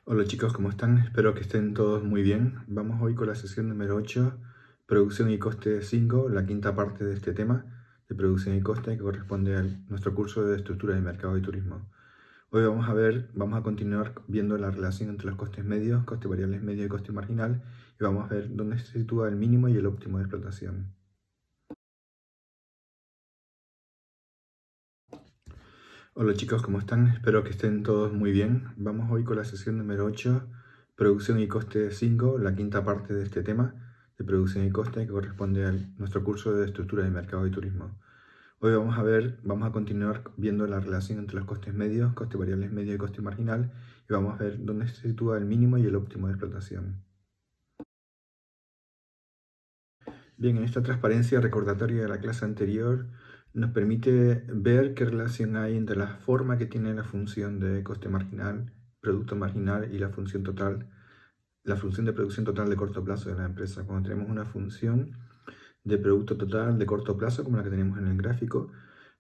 Hola chicos, ¿cómo están? Espero que estén todos muy bien. Vamos hoy con la sesión número 8, producción y coste 5, la quinta parte de este tema de producción y coste que corresponde a nuestro curso de estructura de mercado y turismo. Hoy vamos a continuar viendo la relación entre los costes medios, coste variables medio y coste marginal, y vamos a ver dónde se sitúa el mínimo y el óptimo de explotación. Hola chicos, ¿cómo están? Espero que estén todos muy bien. Vamos hoy con la sesión número 8, producción y coste 5, la quinta parte de este tema de producción y coste que corresponde a nuestro curso de estructura de mercado y turismo. Hoy vamos a continuar viendo la relación entre los costes medios, coste variables medio y coste marginal, y vamos a ver dónde se sitúa el mínimo y el óptimo de explotación. Bien, en esta transparencia recordatoria de la clase anterior nos permite ver qué relación hay entre la forma que tiene la función de coste marginal, producto marginal y la función total, la función de producción total de corto plazo de la empresa. Cuando tenemos una función de producto total de corto plazo, como la que tenemos en el gráfico,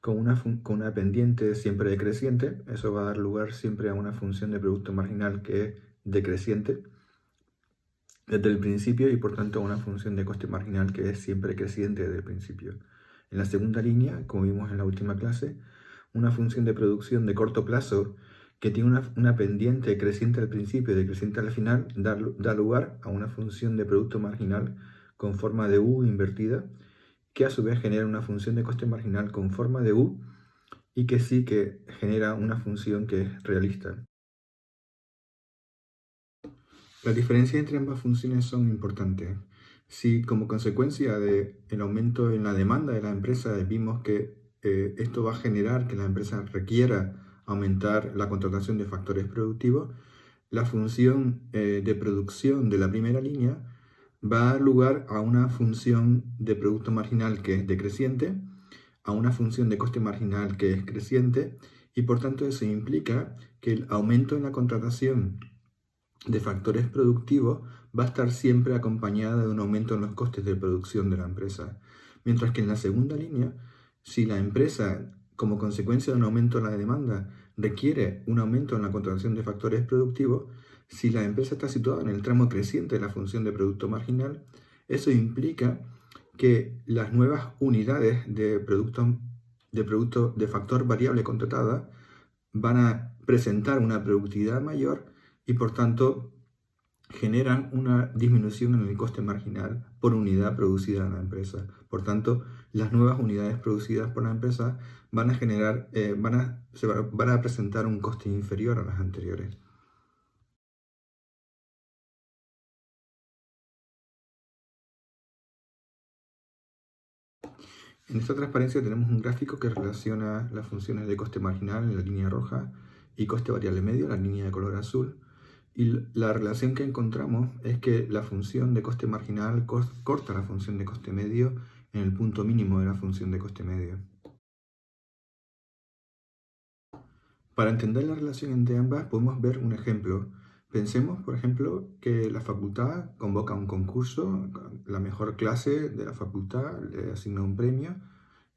con una pendiente siempre decreciente, eso va a dar lugar siempre a una función de producto marginal que es decreciente desde el principio y por tanto una función de coste marginal que es siempre creciente desde el principio. En la segunda línea, como vimos en la última clase, una función de producción de corto plazo que tiene una pendiente creciente al principio y decreciente al final da lugar a una función de producto marginal con forma de U invertida, que a su vez genera una función de coste marginal con forma de U y que sí que genera una función que es realista. Las diferencias entre ambas funciones son importantes. Si como consecuencia del aumento en la demanda de la empresa vimos que esto va a generar que la empresa requiera aumentar la contratación de factores productivos, la función de producción de la primera línea va a dar lugar a una función de producto marginal que es decreciente, a una función de coste marginal que es creciente, y por tanto eso implica que el aumento en la contratación de factores productivos va a estar siempre acompañada de un aumento en los costes de producción de la empresa. Mientras que en la segunda línea, si la empresa, como consecuencia de un aumento en la demanda, requiere un aumento en la contratación de factores productivos, si la empresa está situada en el tramo creciente de la función de producto marginal, eso implica que las nuevas unidades de producto de factor variable contratada van a presentar una productividad mayor y por tanto generan una disminución en el coste marginal por unidad producida en la empresa. Por tanto, las nuevas unidades producidas por la empresa van a van a presentar un coste inferior a las anteriores. En esta transparencia tenemos un gráfico que relaciona las funciones de coste marginal en la línea roja y coste variable medio en la línea de color azul. Y la relación que encontramos es que la función de coste marginal corta la función de coste medio en el punto mínimo de la función de coste medio. Para entender la relación entre ambas podemos ver un ejemplo. Pensemos, por ejemplo, que la facultad convoca un concurso, la mejor clase de la facultad le asigna un premio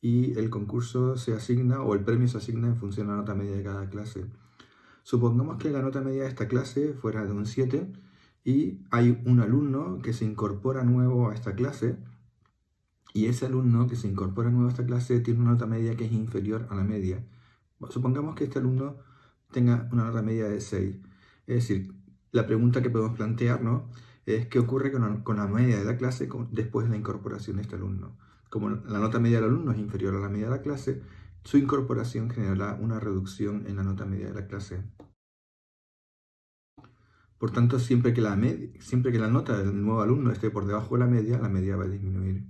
y el concurso se asigna o el premio se asigna en función de la nota media de cada clase. Supongamos que la nota media de esta clase fuera de un 7 y hay un alumno que se incorpora nuevo a esta clase y ese alumno que se incorpora nuevo a esta clase tiene una nota media que es inferior a la media. Supongamos que este alumno tenga una nota media de 6. Es decir, la pregunta que podemos plantearnos es qué ocurre con la media de la clase después de la incorporación de este alumno. Como la nota media del alumno es inferior a la media de la clase, su incorporación generará una reducción en la nota media de la clase. Por tanto, siempre que la nota del nuevo alumno esté por debajo de la media va a disminuir.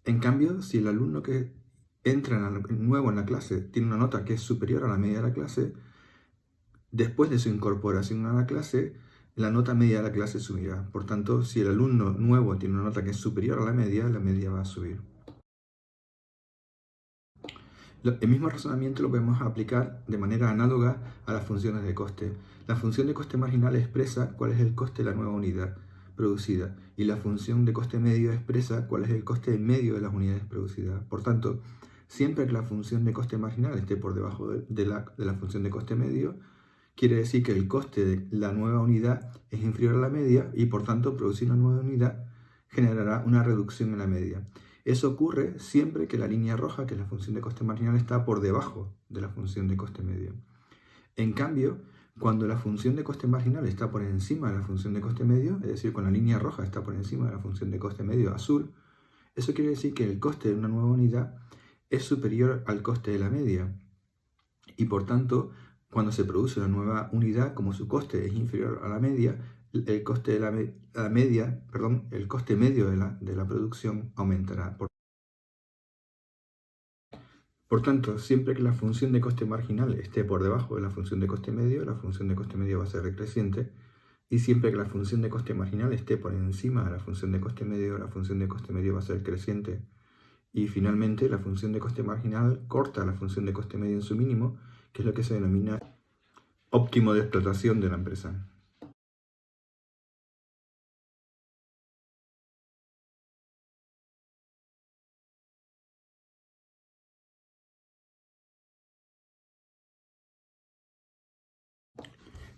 En cambio, si el alumno que entra nuevo en la clase tiene una nota que es superior a la media de la clase, después de su incorporación a la clase, la nota media de la clase subirá. Por tanto, si el alumno nuevo tiene una nota que es superior a la media va a subir. El mismo razonamiento lo podemos aplicar de manera análoga a las funciones de coste. La función de coste marginal expresa cuál es el coste de la nueva unidad producida y la función de coste medio expresa cuál es el coste medio de las unidades producidas. Por tanto, siempre que la función de coste marginal esté por debajo de la función de coste medio, quiere decir que el coste de la nueva unidad es inferior a la media y por tanto producir una nueva unidad generará una reducción en la media. Eso ocurre siempre que la línea roja, que es la función de coste marginal, está por debajo de la función de coste medio. En cambio, cuando la función de coste marginal está por encima de la función de coste medio, es decir, cuando la línea roja está por encima de la función de coste medio azul, eso quiere decir que el coste de una nueva unidad es superior al coste de la media. Y por tanto, cuando se produce una nueva unidad, como su coste es inferior a la media, el coste el coste medio de la producción aumentará. Por tanto, siempre que la función de coste marginal esté por debajo de la función de coste medio, la función de coste medio va a ser decreciente. Y siempre que la función de coste marginal esté por encima de la función de coste medio, la función de coste medio va a ser creciente. Y finalmente, la función de coste marginal corta la función de coste medio en su mínimo, que es lo que se denomina óptimo de explotación de la empresa.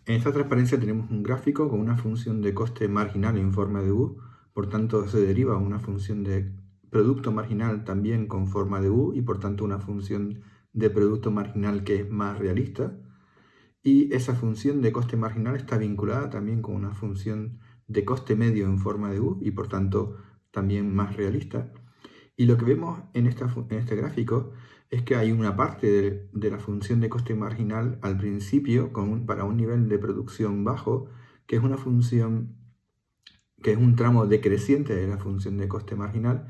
En esta transparencia tenemos un gráfico con una función de coste marginal en forma de U, por tanto se deriva una función de producto marginal también con forma de U y por tanto una función de producto marginal que es más realista. Y esa función de coste marginal está vinculada también con una función de coste medio en forma de U y por tanto también más realista. Y lo que vemos en este gráfico es que hay una parte de la función de coste marginal al principio para un nivel de producción bajo, que es una función que es un tramo decreciente de la función de coste marginal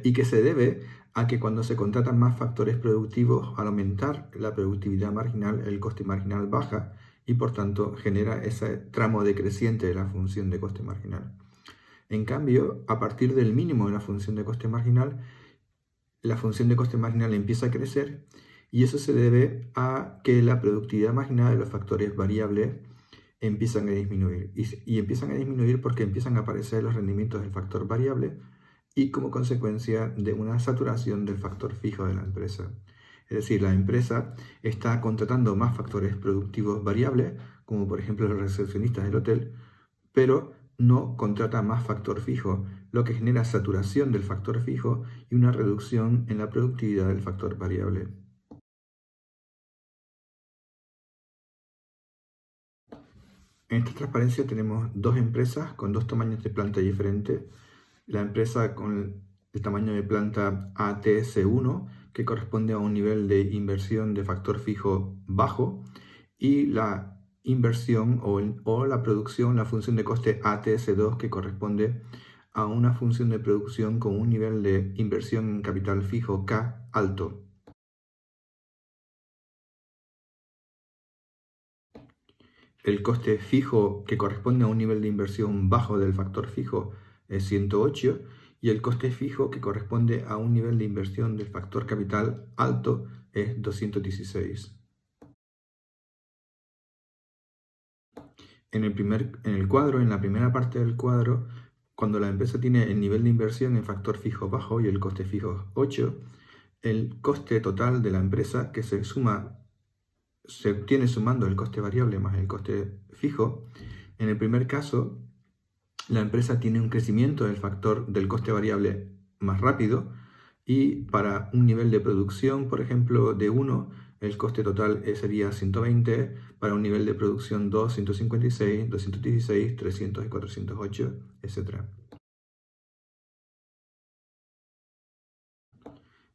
y que se debe a que cuando se contratan más factores productivos, al aumentar la productividad marginal, el coste marginal baja y por tanto genera ese tramo decreciente de la función de coste marginal. En cambio, a partir del mínimo de la función de coste marginal, la función de coste marginal empieza a crecer y eso se debe a que la productividad marginal de los factores variables empiezan a disminuir. Y empiezan a disminuir porque empiezan a aparecer los rendimientos del factor variable y como consecuencia de una saturación del factor fijo de la empresa. Es decir, la empresa está contratando más factores productivos variables, como por ejemplo los recepcionistas del hotel, pero no contrata más factor fijo, lo que genera saturación del factor fijo y una reducción en la productividad del factor variable. En esta transparencia tenemos dos empresas con dos tamaños de planta diferentes. La empresa con el tamaño de planta ATS1, que corresponde a un nivel de inversión de factor fijo bajo, y la inversión o la producción, la función de coste ATS2, que corresponde a una función de producción con un nivel de inversión en capital fijo K alto. El coste fijo que corresponde a un nivel de inversión bajo del factor fijo es 108 y el coste fijo que corresponde a un nivel de inversión del factor capital alto es 216. En el cuadro, en la primera parte del cuadro, cuando la empresa tiene el nivel de inversión en factor fijo bajo y el coste fijo 8, el coste total de la empresa que se obtiene sumando el coste variable más el coste fijo. En el primer caso, la empresa tiene un crecimiento del factor del coste variable más rápido y para un nivel de producción, por ejemplo, de 1, el coste total sería 120, para un nivel de producción 2, 156, 216, 300 y 408, etc.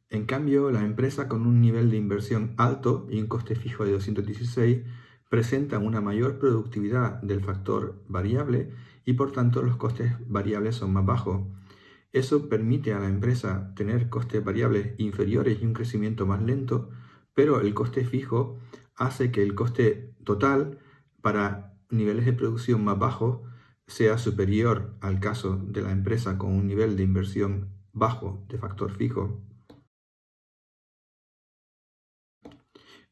En cambio, la empresa con un nivel de inversión alto y un coste fijo de 216 presenta una mayor productividad del factor variable y por tanto los costes variables son más bajos. Eso permite a la empresa tener costes variables inferiores y un crecimiento más lento, pero el coste fijo hace que el coste total para niveles de producción más bajos sea superior al caso de la empresa con un nivel de inversión bajo de factor fijo.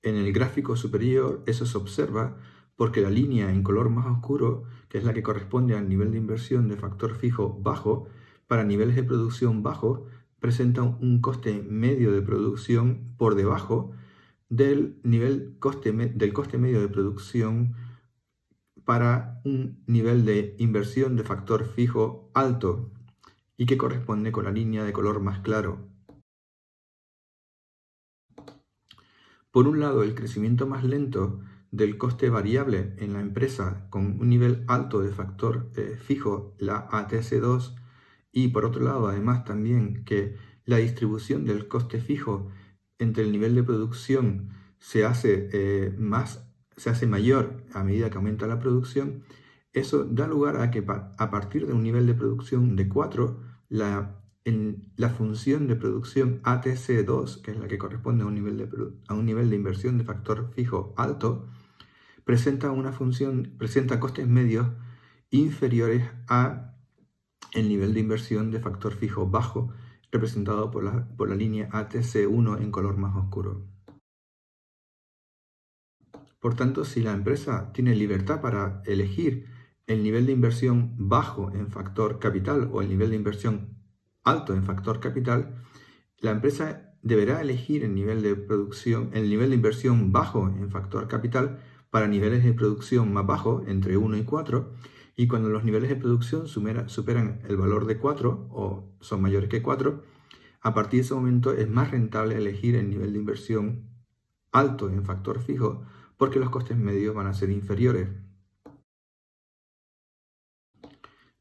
En el gráfico superior eso se observa porque la línea en color más oscuro, que es la que corresponde al nivel de inversión de factor fijo bajo, para niveles de producción bajos, presenta un coste medio de producción por debajo del del coste medio de producción para un nivel de inversión de factor fijo alto y que corresponde con la línea de color más claro. Por un lado, el crecimiento más lento del coste variable en la empresa con un nivel alto de factor fijo, la ATS2, y por otro lado, además también que la distribución del coste fijo entre el nivel de producción se hace mayor a medida que aumenta la producción. Eso da lugar a que a partir de un nivel de producción de 4, la función de producción ATC2, que es la que corresponde a un nivel de inversión de factor fijo alto, presenta costes medios inferiores a el nivel de inversión de factor fijo bajo, representado por la línea ATC1 en color más oscuro. Por tanto, si la empresa tiene libertad para elegir el nivel de inversión bajo en factor capital o el nivel de inversión alto en factor capital, la empresa deberá elegir el nivel de inversión bajo en factor capital para niveles de producción más bajos, entre 1 y 4, y cuando los niveles de producción superan el valor de 4 o son mayores que 4, a partir de ese momento es más rentable elegir el nivel de inversión alto en factor fijo porque los costes medios van a ser inferiores.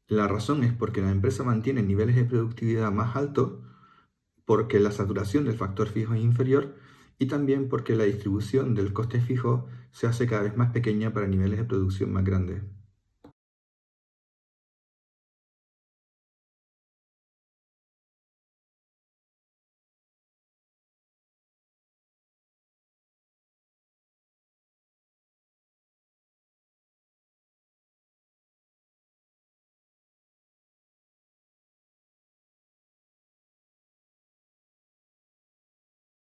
La razón es porque la empresa mantiene niveles de productividad más altos, porque la saturación del factor fijo es inferior y también porque la distribución del coste fijo se hace cada vez más pequeña para niveles de producción más grandes.